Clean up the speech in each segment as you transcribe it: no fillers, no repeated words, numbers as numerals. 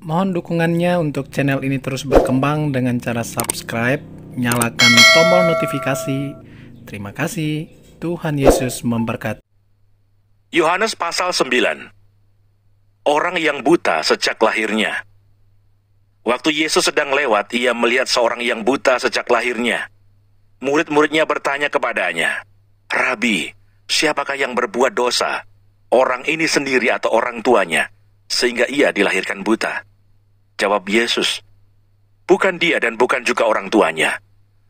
Mohon dukungannya untuk channel ini terus berkembang dengan cara subscribe, nyalakan tombol notifikasi. Terima kasih. Tuhan Yesus memberkati. Yohanes pasal 9. Orang yang buta sejak lahirnya. Waktu Yesus sedang lewat, ia melihat seorang yang buta sejak lahirnya. Murid-muridnya bertanya kepadanya, "Rabi, siapakah yang berbuat dosa? Orang ini sendiri atau orang tuanya, sehingga ia dilahirkan buta?" Jawab Yesus, "Bukan dia dan bukan juga orang tuanya,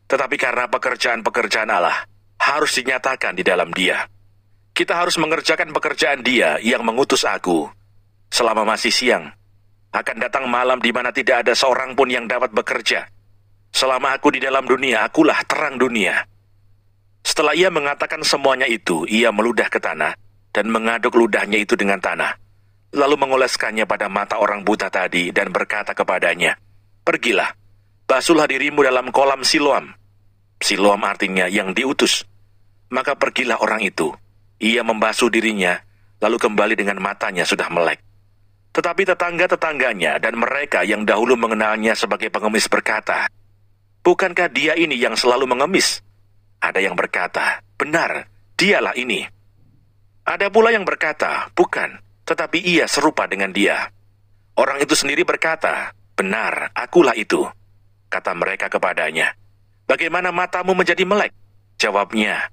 tetapi karena pekerjaan-pekerjaan Allah harus dinyatakan di dalam dia. Kita harus mengerjakan pekerjaan Dia yang mengutus aku. Selama masih siang, akan datang malam di mana tidak ada seorang pun yang dapat bekerja. Selama aku di dalam dunia, akulah terang dunia." Setelah ia mengatakan semuanya itu, ia meludah ke tanah dan mengaduk ludahnya itu dengan tanah, lalu mengoleskannya pada mata orang buta tadi dan berkata kepadanya, "Pergilah, basuhlah dirimu dalam kolam Siloam." Siloam artinya yang diutus. Maka pergilah orang itu. Ia membasuh dirinya, lalu kembali dengan matanya sudah melek. Tetapi tetangga-tetangganya dan mereka yang dahulu mengenalnya sebagai pengemis berkata, "Bukankah dia ini yang selalu mengemis?" Ada yang berkata, "Benar, dialah ini." Ada pula yang berkata, "Bukan, tetapi ia serupa dengan dia." Orang itu sendiri berkata, "Benar, akulah itu." Kata mereka kepadanya, "Bagaimana matamu menjadi melek?" Jawabnya,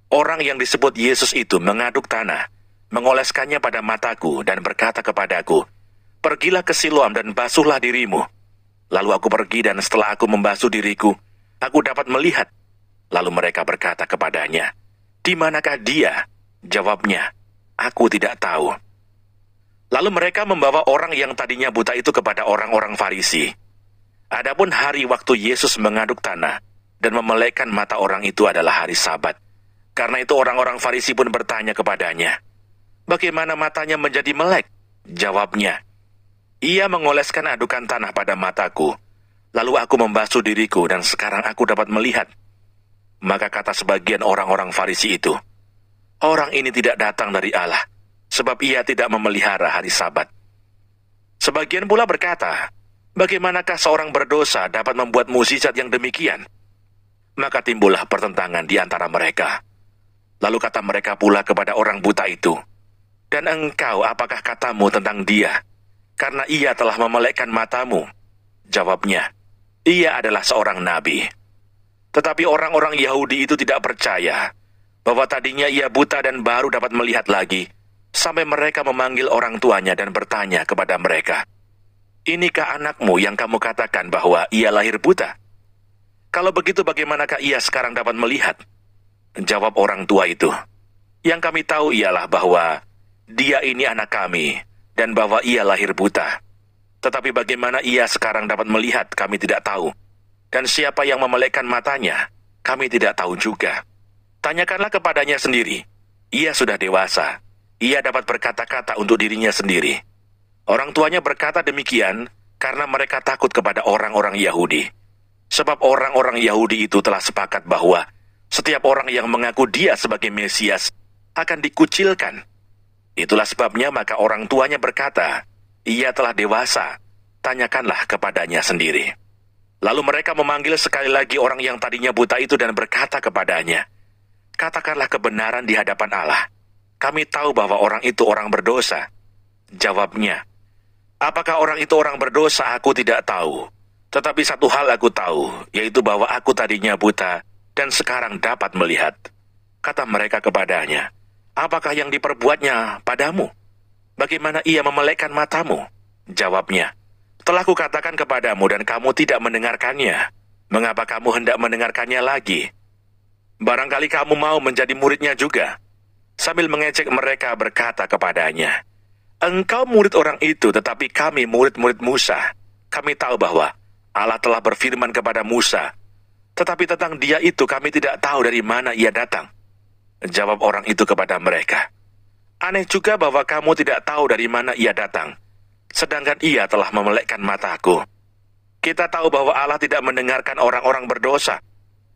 "Orang yang disebut Yesus itu mengaduk tanah, mengoleskannya pada mataku dan berkata kepadaku, 'Pergilah ke Siloam dan basuhlah dirimu.' Lalu aku pergi dan setelah aku membasuh diriku, aku dapat melihat." Lalu mereka berkata kepadanya, "Di manakah dia?" Jawabnya, "Aku tidak tahu." Lalu mereka membawa orang yang tadinya buta itu kepada orang-orang Farisi. Adapun hari waktu Yesus mengaduk tanah dan memelekkan mata orang itu adalah hari Sabat. Karena itu orang-orang Farisi pun bertanya kepadanya, "Bagaimana matanya menjadi melek?" Jawabnya, "Ia mengoleskan adukan tanah pada mataku, lalu aku membasuh diriku dan sekarang aku dapat melihat." Maka kata sebagian orang-orang Farisi itu, "Orang ini tidak datang dari Allah, sebab ia tidak memelihara hari Sabat." Sebagian pula berkata, "Bagaimanakah seorang berdosa dapat membuat mukjizat yang demikian?" Maka timbullah pertentangan di antara mereka. Lalu kata mereka pula kepada orang buta itu, "Dan engkau, apakah katamu tentang dia? Karena ia telah memelekkan matamu." Jawabnya, "Ia adalah seorang nabi." Tetapi orang-orang Yahudi itu tidak percaya bahwa tadinya ia buta dan baru dapat melihat lagi, sampai mereka memanggil orang tuanya dan bertanya kepada mereka, "Inikah anakmu yang kamu katakan bahwa ia lahir buta? Kalau begitu bagaimanakah ia sekarang dapat melihat?" Jawab orang tua itu, "Yang kami tahu ialah bahwa dia ini anak kami dan bahwa ia lahir buta. Tetapi bagaimana ia sekarang dapat melihat kami tidak tahu. Dan siapa yang memelekkan matanya, kami tidak tahu juga. Tanyakanlah kepadanya sendiri. Ia sudah dewasa. Ia dapat berkata-kata untuk dirinya sendiri." Orang tuanya berkata demikian karena mereka takut kepada orang-orang Yahudi. Sebab orang-orang Yahudi itu telah sepakat bahwa setiap orang yang mengaku dia sebagai Mesias akan dikucilkan. Itulah sebabnya maka orang tuanya berkata, "Ia telah dewasa, tanyakanlah kepadanya sendiri." Lalu mereka memanggil sekali lagi orang yang tadinya buta itu dan berkata kepadanya, "Katakanlah kebenaran di hadapan Allah. Kami tahu bahwa orang itu orang berdosa." Jawabnya, "Apakah orang itu orang berdosa? Aku tidak tahu. Tetapi satu hal aku tahu, yaitu bahwa aku tadinya buta dan sekarang dapat melihat." Kata mereka kepadanya, "Apakah yang diperbuatnya padamu? Bagaimana ia memelekkan matamu?" Jawabnya, "Telah kukatakan kepadamu dan kamu tidak mendengarkannya. Mengapa kamu hendak mendengarkannya lagi? Barangkali kamu mau menjadi muridnya juga." Sambil mengejek mereka berkata kepadanya, "Engkau murid orang itu, tetapi kami murid-murid Musa. Kami tahu bahwa Allah telah berfirman kepada Musa, tetapi tentang dia itu kami tidak tahu dari mana ia datang." Jawab orang itu kepada mereka, "Aneh juga bahwa kamu tidak tahu dari mana ia datang, sedangkan ia telah memelekkan mataku. Kita tahu bahwa Allah tidak mendengarkan orang-orang berdosa,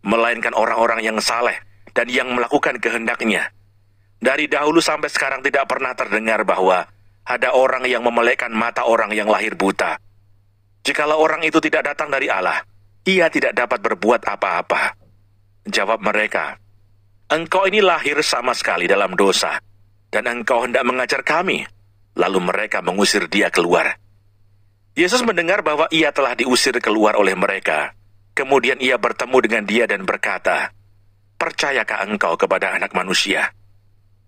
melainkan orang-orang yang saleh dan yang melakukan kehendak-Nya. Dari dahulu sampai sekarang tidak pernah terdengar bahwa ada orang yang memelekkan mata orang yang lahir buta Jikalau orang itu tidak datang dari Allah, ia tidak dapat berbuat apa-apa. Jawab mereka, "Engkau ini lahir sama sekali dalam dosa, dan engkau hendak mengajar kami." Lalu mereka mengusir dia keluar. Yesus mendengar bahwa ia telah diusir keluar oleh mereka. Kemudian ia bertemu dengan dia dan berkata, "Percayakah engkau kepada Anak Manusia?"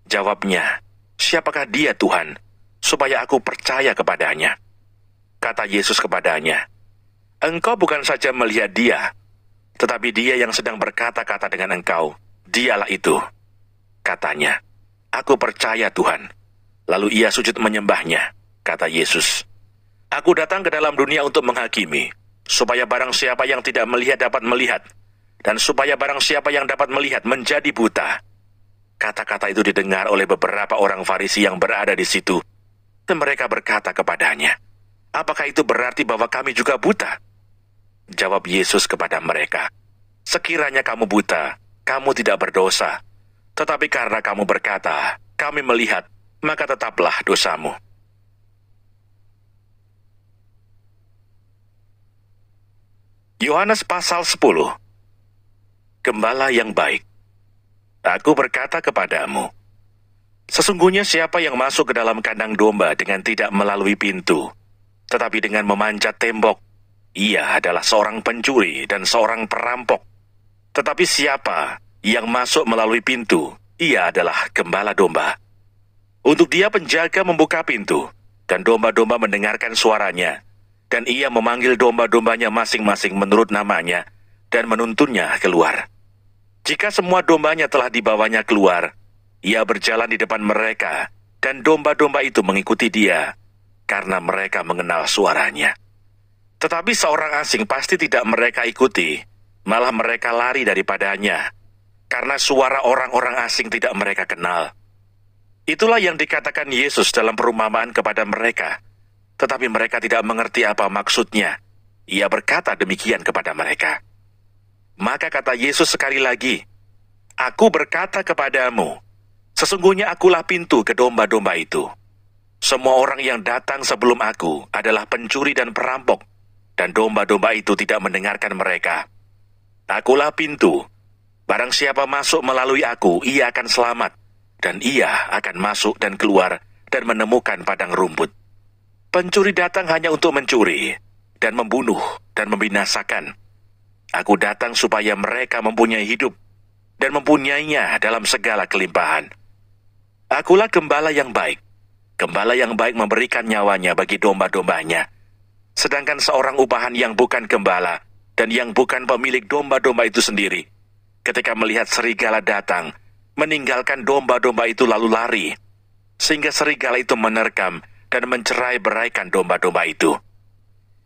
Jawabnya, "Siapakah dia, Tuhan, supaya aku percaya kepadanya?" Kata Yesus kepadanya, "Engkau bukan saja melihat dia, tetapi dia yang sedang berkata-kata dengan engkau, dialah itu." Katanya, "Aku percaya, Tuhan." Lalu ia sujud menyembahnya. Kata Yesus, "Aku datang ke dalam dunia untuk menghakimi, supaya barang siapa yang tidak melihat dapat melihat, dan supaya barang siapa yang dapat melihat menjadi buta." Kata-kata itu didengar oleh beberapa orang Farisi yang berada di situ, dan mereka berkata kepadanya, "Apakah itu berarti bahwa kami juga buta?" Jawab Yesus kepada mereka, "Sekiranya kamu buta, kamu tidak berdosa. Tetapi karena kamu berkata, 'Kami melihat,' maka tetaplah dosamu." Yohanes pasal 10. Gembala yang baik. Aku berkata kepadamu, sesungguhnya siapa yang masuk ke dalam kandang domba dengan tidak melalui pintu, tetapi dengan memanjat tembok, ia adalah seorang pencuri dan seorang perampok. Tetapi siapa yang masuk melalui pintu, ia adalah gembala domba. Untuk dia penjaga membuka pintu, dan domba-domba mendengarkan suaranya, dan ia memanggil domba-dombanya masing-masing menurut namanya, dan menuntunnya keluar. Jika semua dombanya telah dibawanya keluar, ia berjalan di depan mereka, dan domba-domba itu mengikuti dia, karena mereka mengenal suaranya. Tetapi seorang asing pasti tidak mereka ikuti, malah mereka lari daripadanya, karena suara orang-orang asing tidak mereka kenal. Itulah yang dikatakan Yesus dalam perumpamaan kepada mereka, tetapi mereka tidak mengerti apa maksudnya. Ia berkata demikian kepada mereka. Maka kata Yesus sekali lagi, "Aku berkata kepadamu, sesungguhnya akulah pintu ke domba-domba itu. Semua orang yang datang sebelum aku adalah pencuri dan perampok, dan domba-domba itu tidak mendengarkan mereka. Akulah pintu. Barang siapa masuk melalui aku, ia akan selamat, dan ia akan masuk dan keluar dan menemukan padang rumput. Pencuri datang hanya untuk mencuri, dan membunuh, dan membinasakan. Aku datang supaya mereka mempunyai hidup, dan mempunyainya dalam segala kelimpahan. Akulah gembala yang baik. Gembala yang baik memberikan nyawanya bagi domba-dombanya. Sedangkan seorang upahan yang bukan gembala, dan yang bukan pemilik domba-domba itu sendiri, ketika melihat serigala datang, meninggalkan domba-domba itu lalu lari, sehingga serigala itu menerkam dan mencerai-beraikan domba-domba itu.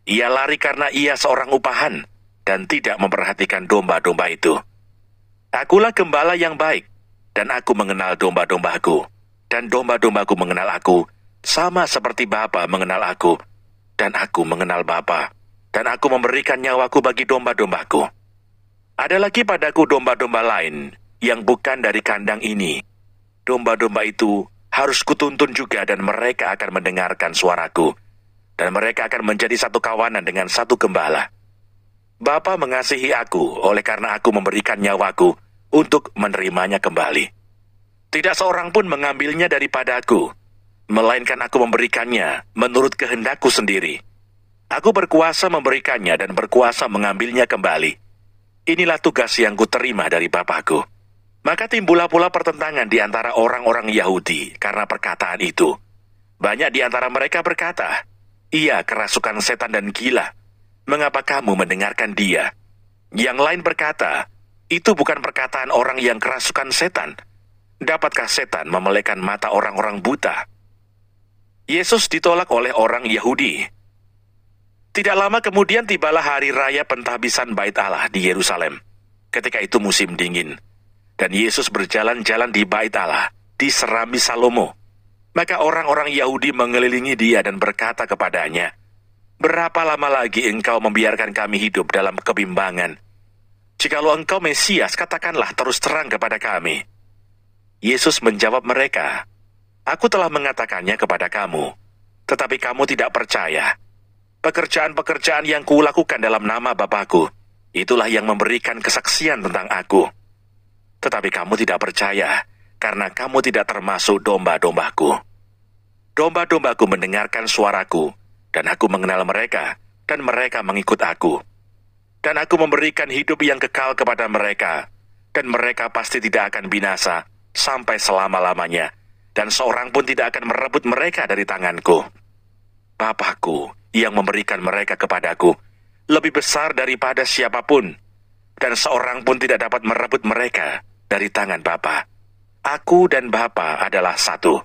Ia lari karena ia seorang upahan, dan tidak memperhatikan domba-domba itu. Akulah gembala yang baik, dan aku mengenal domba-dombaku, dan domba-dombaku mengenal aku, sama seperti Bapa mengenal aku, dan aku mengenal Bapa, dan aku memberikan nyawaku bagi domba-dombaku. Ada lagi padaku domba-domba lain, yang bukan dari kandang ini. Domba-domba itu harus kutuntun juga, dan mereka akan mendengarkan suaraku, dan mereka akan menjadi satu kawanan dengan satu gembala. Bapa mengasihi aku, oleh karena aku memberikan nyawaku untuk menerimanya kembali. Tidak seorang pun mengambilnya daripadaku, melainkan aku memberikannya menurut kehendakku sendiri. Aku berkuasa memberikannya dan berkuasa mengambilnya kembali. Inilah tugas yang kuterima dari Bapakku. Maka timbullah pula pertentangan di antara orang-orang Yahudi karena perkataan itu. Banyak di antara mereka berkata, "Ia kerasukan setan dan gila. Mengapa kamu mendengarkan dia?" Yang lain berkata, "Itu bukan perkataan orang yang kerasukan setan. Dapatkah setan memelekan mata orang-orang buta?" Yesus ditolak oleh orang Yahudi. Tidak lama kemudian tibalah hari raya pentahbisan Bait Allah di Yerusalem. Ketika itu musim dingin, dan Yesus berjalan-jalan di Bait Allah, di Serambi Salomo. Maka orang-orang Yahudi mengelilingi dia dan berkata kepadanya, "Berapa lama lagi engkau membiarkan kami hidup dalam kebimbangan? Jikalau engkau Mesias, katakanlah terus terang kepada kami." Yesus menjawab mereka, "Aku telah mengatakannya kepada kamu, tetapi kamu tidak percaya. Pekerjaan-pekerjaan yang kulakukan dalam nama Bapa-Ku, itulah yang memberikan kesaksian tentang Aku. Tetapi kamu tidak percaya, karena kamu tidak termasuk domba-domba-Ku. Domba-domba-Ku mendengarkan suara-Ku, dan Aku mengenal mereka, dan mereka mengikut Aku. Dan Aku memberikan hidup yang kekal kepada mereka, dan mereka pasti tidak akan binasa sampai selama-lamanya, dan seorang pun tidak akan merebut mereka dari tangan-Ku. Bapa-Ku yang memberikan mereka kepadaku lebih besar daripada siapapun, dan seorang pun tidak dapat merebut mereka dari tangan Bapa. Aku dan Bapa adalah satu.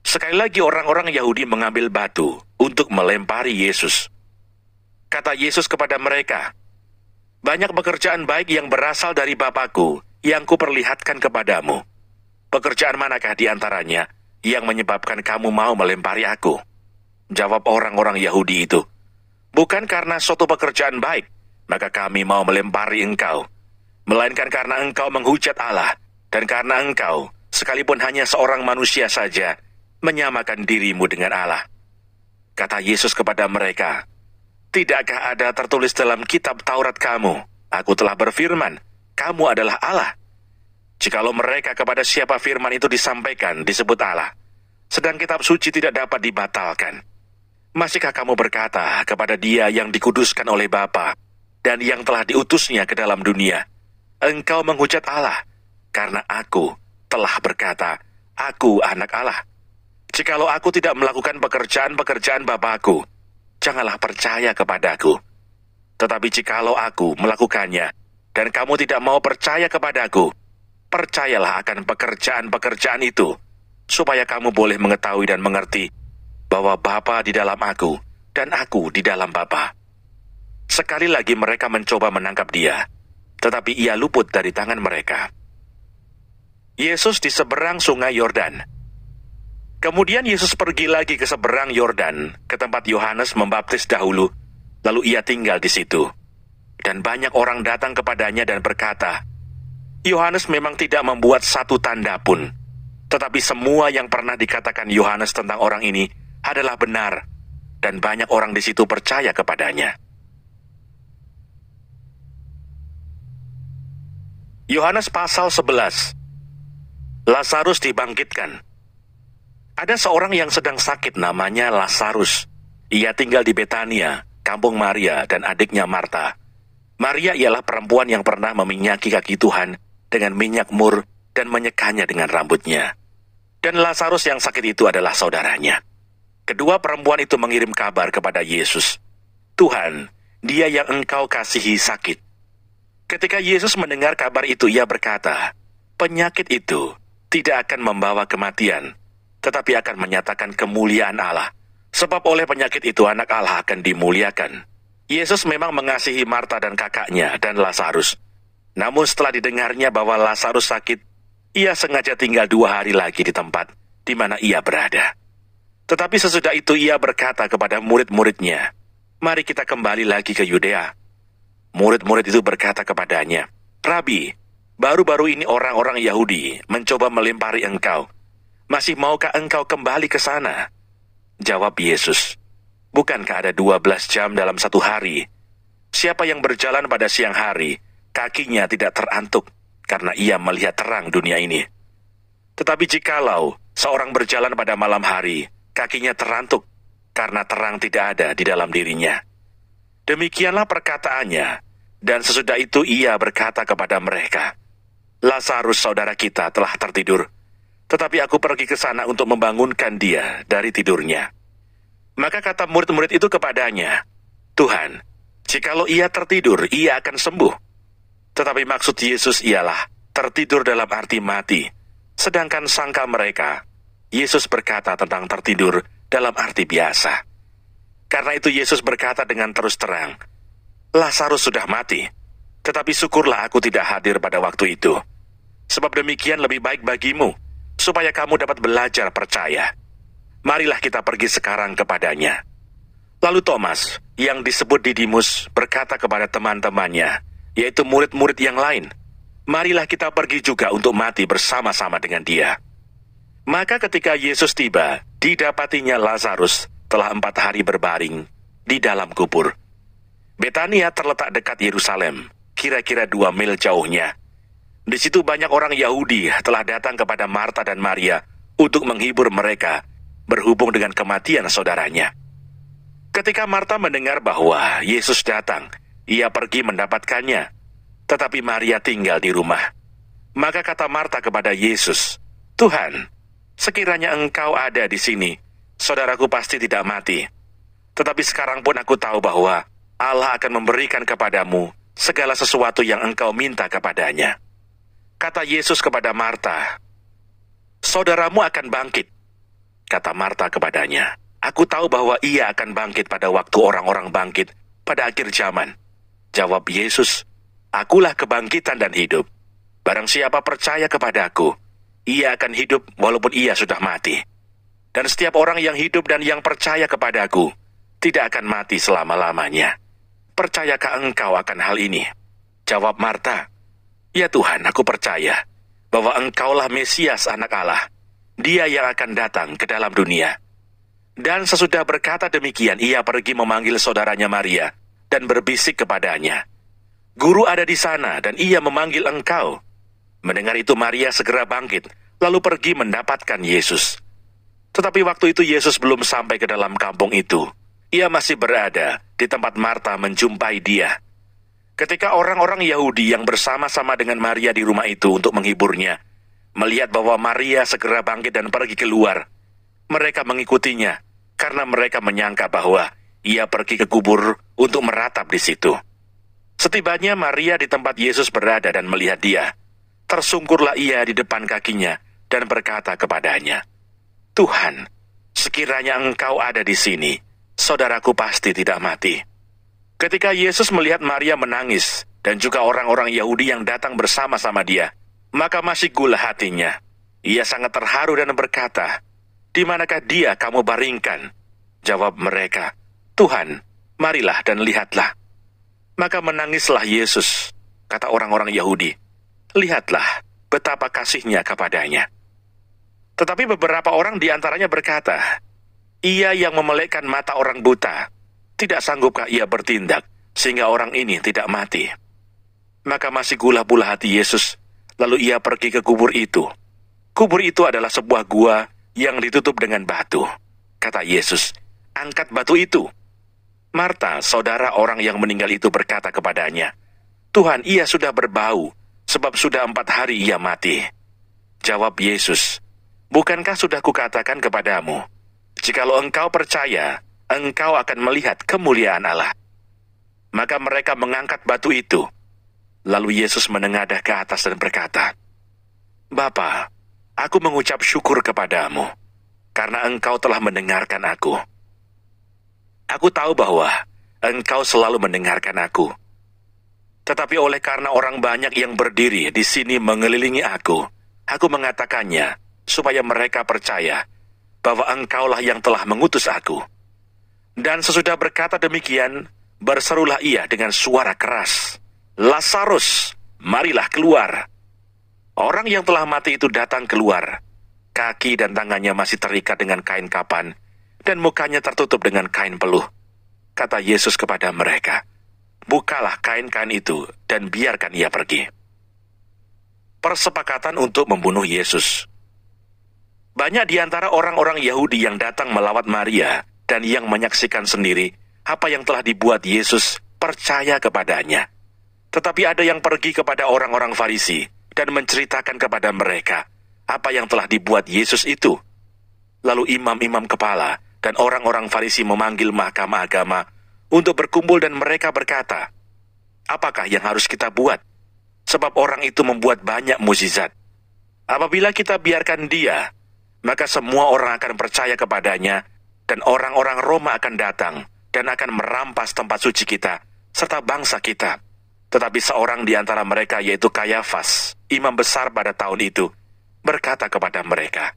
Sekali lagi orang-orang Yahudi mengambil batu untuk melempari Yesus. Kata Yesus kepada mereka, "Banyak pekerjaan baik yang berasal dari Bapa-Ku yang kuperlihatkan kepadamu. Pekerjaan manakah di antaranya yang menyebabkan kamu mau melempari Aku?" Jawab orang-orang Yahudi itu, "Bukan karena suatu pekerjaan baik, maka kami mau melempari engkau, melainkan karena engkau menghujat Allah, dan karena engkau, sekalipun hanya seorang manusia saja, menyamakan dirimu dengan Allah." Kata Yesus kepada mereka, "Tidakkah ada tertulis dalam kitab Taurat kamu, Aku telah berfirman, kamu adalah Allah? Jikalau mereka kepada siapa firman itu disampaikan disebut Allah, sedang kitab suci tidak dapat dibatalkan. Masihkah kamu berkata kepada Dia yang dikuduskan oleh Bapa dan yang telah diutusnya ke dalam dunia, engkau menghujat Allah, karena Aku telah berkata, Aku anak Allah? Jikalau Aku tidak melakukan pekerjaan-pekerjaan Bapa-Ku, janganlah percaya kepadaku. Tetapi jikalau Aku melakukannya, dan kamu tidak mau percaya kepadaku, percayalah akan pekerjaan-pekerjaan itu, supaya kamu boleh mengetahui dan mengerti bahwa Bapa di dalam Aku, dan Aku di dalam Bapa." Sekali lagi mereka mencoba menangkap Dia, tetapi Ia luput dari tangan mereka. Yesus di seberang sungai Yordan. Kemudian Yesus pergi lagi ke seberang Yordan, ke tempat Yohanes membaptis dahulu, lalu Ia tinggal di situ. Dan banyak orang datang kepadanya dan berkata, "Yohanes memang tidak membuat satu tanda pun, tetapi semua yang pernah dikatakan Yohanes tentang orang ini adalah benar, dan banyak orang di situ percaya kepadanya." Yohanes pasal 11. Lazarus dibangkitkan. Ada seorang yang sedang sakit namanya Lazarus. Ia tinggal di Betania, kampung Maria dan adiknya Marta. Maria ialah perempuan yang pernah meminyaki kaki Tuhan dengan minyak mur dan menyekanya dengan rambutnya. Dan Lazarus yang sakit itu adalah saudaranya. Kedua perempuan itu mengirim kabar kepada Yesus, "Tuhan, dia yang engkau kasihi sakit." Ketika Yesus mendengar kabar itu, Ia berkata, "Penyakit itu tidak akan membawa kematian, tetapi akan menyatakan kemuliaan Allah, sebab oleh penyakit itu anak Allah akan dimuliakan." Yesus memang mengasihi Marta dan kakaknya dan Lazarus. Namun setelah didengarnya bahwa Lazarus sakit, Ia sengaja tinggal 2 hari lagi di tempat di mana ia berada. Tetapi sesudah itu Ia berkata kepada murid-muridnya, "Mari kita kembali lagi ke Yudea." Murid-murid itu berkata kepadanya, "Rabi, baru-baru ini orang-orang Yahudi mencoba melempari engkau. Masih maukah engkau kembali ke sana?" Jawab Yesus, "Bukankah ada 12 jam dalam satu hari? Siapa yang berjalan pada siang hari, kakinya tidak terantuk, karena ia melihat terang dunia ini. Tetapi jikalau seorang berjalan pada malam hari, kakinya terantuk, karena terang tidak ada di dalam dirinya." Demikianlah perkataannya, dan sesudah itu Ia berkata kepada mereka, "Lazarus saudara kita telah tertidur, tetapi aku pergi ke sana untuk membangunkan dia dari tidurnya." Maka kata murid-murid itu kepadanya, "Tuhan, jikalau ia tertidur, ia akan sembuh." Tetapi maksud Yesus ialah tertidur dalam arti mati, sedangkan sangka mereka, Yesus berkata tentang tertidur dalam arti biasa. Karena itu Yesus berkata dengan terus terang, "Lazarus sudah mati, tetapi syukurlah aku tidak hadir pada waktu itu. Sebab demikian lebih baik bagimu, supaya kamu dapat belajar percaya. Marilah kita pergi sekarang kepadanya." Lalu Thomas, yang disebut Didimus, berkata kepada teman-temannya, yaitu murid-murid yang lain, "Marilah kita pergi juga untuk mati bersama-sama dengan dia." Maka ketika Yesus tiba, didapatinya Lazarus telah 4 hari berbaring di dalam kubur. Betania terletak dekat Yerusalem, kira-kira 2 mil jauhnya. Di situ banyak orang Yahudi telah datang kepada Marta dan Maria untuk menghibur mereka berhubung dengan kematian saudaranya. Ketika Marta mendengar bahwa Yesus datang, ia pergi mendapatkannya, tetapi Maria tinggal di rumah. Maka kata Marta kepada Yesus, "Tuhan, sekiranya Engkau ada di sini, saudaraku pasti tidak mati. Tetapi sekarang pun aku tahu bahwa Allah akan memberikan kepadamu segala sesuatu yang engkau minta kepadanya." Kata Yesus kepada Marta, "Saudaramu akan bangkit." Kata Marta kepadanya, "Aku tahu bahwa ia akan bangkit pada waktu orang-orang bangkit pada akhir zaman." Jawab Yesus, "Akulah kebangkitan dan hidup. Barang siapa percaya kepadaku, ia akan hidup walaupun ia sudah mati. Dan setiap orang yang hidup dan yang percaya kepadaku tidak akan mati selama-lamanya. Percayakah engkau akan hal ini?" Jawab Marta, "Ya Tuhan, aku percaya bahwa Engkaulah Mesias Anak Allah, Dia yang akan datang ke dalam dunia." Dan sesudah berkata demikian, ia pergi memanggil saudaranya Maria dan berbisik kepadanya, "Guru ada di sana dan ia memanggil engkau." Mendengar itu Maria segera bangkit, lalu pergi mendapatkan Yesus. Tetapi waktu itu Yesus belum sampai ke dalam kampung itu. Ia masih berada di tempat Marta menjumpai dia. Ketika orang-orang Yahudi yang bersama-sama dengan Maria di rumah itu untuk menghiburnya, melihat bahwa Maria segera bangkit dan pergi keluar, mereka mengikutinya karena mereka menyangka bahwa ia pergi ke kubur untuk meratap di situ. Setibanya Maria di tempat Yesus berada dan melihat dia, tersungkurlah ia di depan kakinya dan berkata kepadanya, "Tuhan, sekiranya engkau ada di sini, saudaraku pasti tidak mati." Ketika Yesus melihat Maria menangis dan juga orang-orang Yahudi yang datang bersama-sama dia, maka masih gula hatinya. Ia sangat terharu dan berkata, "Di manakah dia kamu baringkan?" Jawab mereka, "Tuhan, marilah dan lihatlah." Maka menangislah Yesus. Kata orang-orang Yahudi, "Lihatlah betapa kasihnya kepadanya." Tetapi beberapa orang di antaranya berkata, "Ia yang memelekkan mata orang buta, tidak sanggupkah ia bertindak sehingga orang ini tidak mati?" Maka masih gula pula hati Yesus, lalu ia pergi ke kubur itu. Kubur itu adalah sebuah gua yang ditutup dengan batu. Kata Yesus, "Angkat batu itu." Marta, saudara orang yang meninggal itu berkata kepadanya, "Tuhan, ia sudah berbau, sebab sudah 4 hari ia mati." Jawab Yesus, "Bukankah sudah kukatakan kepadamu, jikalau engkau percaya, engkau akan melihat kemuliaan Allah?" Maka mereka mengangkat batu itu. Lalu Yesus menengadah ke atas dan berkata, "Bapa, aku mengucap syukur kepadamu, karena engkau telah mendengarkan aku. Aku tahu bahwa engkau selalu mendengarkan aku. Tetapi oleh karena orang banyak yang berdiri di sini mengelilingi aku mengatakannya, supaya mereka percaya bahwa engkaulah yang telah mengutus aku." Dan sesudah berkata demikian, berserulah ia dengan suara keras, "Lazarus, marilah keluar." Orang yang telah mati itu datang keluar. Kaki dan tangannya masih terikat dengan kain kapan, dan mukanya tertutup dengan kain peluh. Kata Yesus kepada mereka, "Bukalah kain-kain itu, dan biarkan ia pergi." Persepakatan untuk membunuh Yesus. Banyak di antara orang-orang Yahudi yang datang melawat Maria dan yang menyaksikan sendiri apa yang telah dibuat Yesus percaya kepadanya. Tetapi ada yang pergi kepada orang-orang Farisi dan menceritakan kepada mereka apa yang telah dibuat Yesus itu. Lalu imam-imam kepala dan orang-orang Farisi memanggil mahkamah agama untuk berkumpul dan mereka berkata, "Apakah yang harus kita buat? Sebab orang itu membuat banyak mukjizat. Apabila kita biarkan dia, maka semua orang akan percaya kepadanya, dan orang-orang Roma akan datang dan akan merampas tempat suci kita serta bangsa kita." Tetapi seorang di antara mereka, yaitu Kayafas, imam besar pada tahun itu, berkata kepada mereka,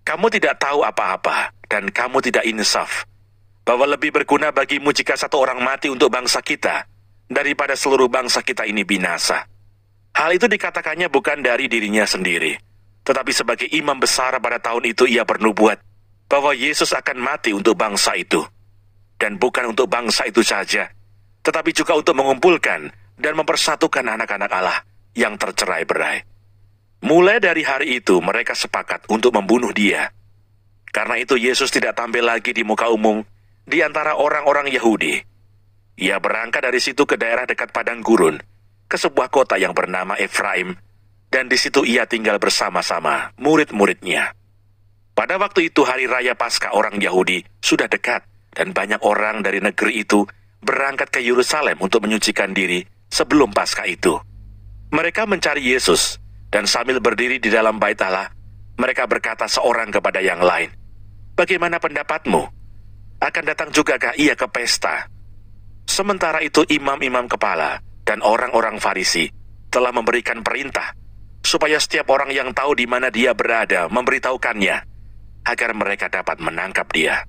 "Kamu tidak tahu apa-apa dan kamu tidak insaf, bahwa lebih berguna bagimu jika satu orang mati untuk bangsa kita daripada seluruh bangsa kita ini binasa." Hal itu dikatakannya bukan dari dirinya sendiri, tetapi sebagai imam besar pada tahun itu ia bernubuat bahwa Yesus akan mati untuk bangsa itu. Dan bukan untuk bangsa itu saja, tetapi juga untuk mengumpulkan dan mempersatukan anak-anak Allah yang tercerai-berai. Mulai dari hari itu mereka sepakat untuk membunuh dia. Karena itu Yesus tidak tampil lagi di muka umum di antara orang-orang Yahudi. Ia berangkat dari situ ke daerah dekat padang gurun, ke sebuah kota yang bernama Efraim, dan di situ ia tinggal bersama-sama murid-muridnya. Pada waktu itu hari raya Paskah orang Yahudi sudah dekat, dan banyak orang dari negeri itu berangkat ke Yerusalem untuk menyucikan diri sebelum Paskah itu. Mereka mencari Yesus, dan sambil berdiri di dalam bait Allah, mereka berkata seorang kepada yang lain, "Bagaimana pendapatmu? Akan datang jugakah ia ke pesta?" Sementara itu imam-imam kepala dan orang-orang Farisi telah memberikan perintah supaya setiap orang yang tahu di mana dia berada memberitahukannya, agar mereka dapat menangkap dia.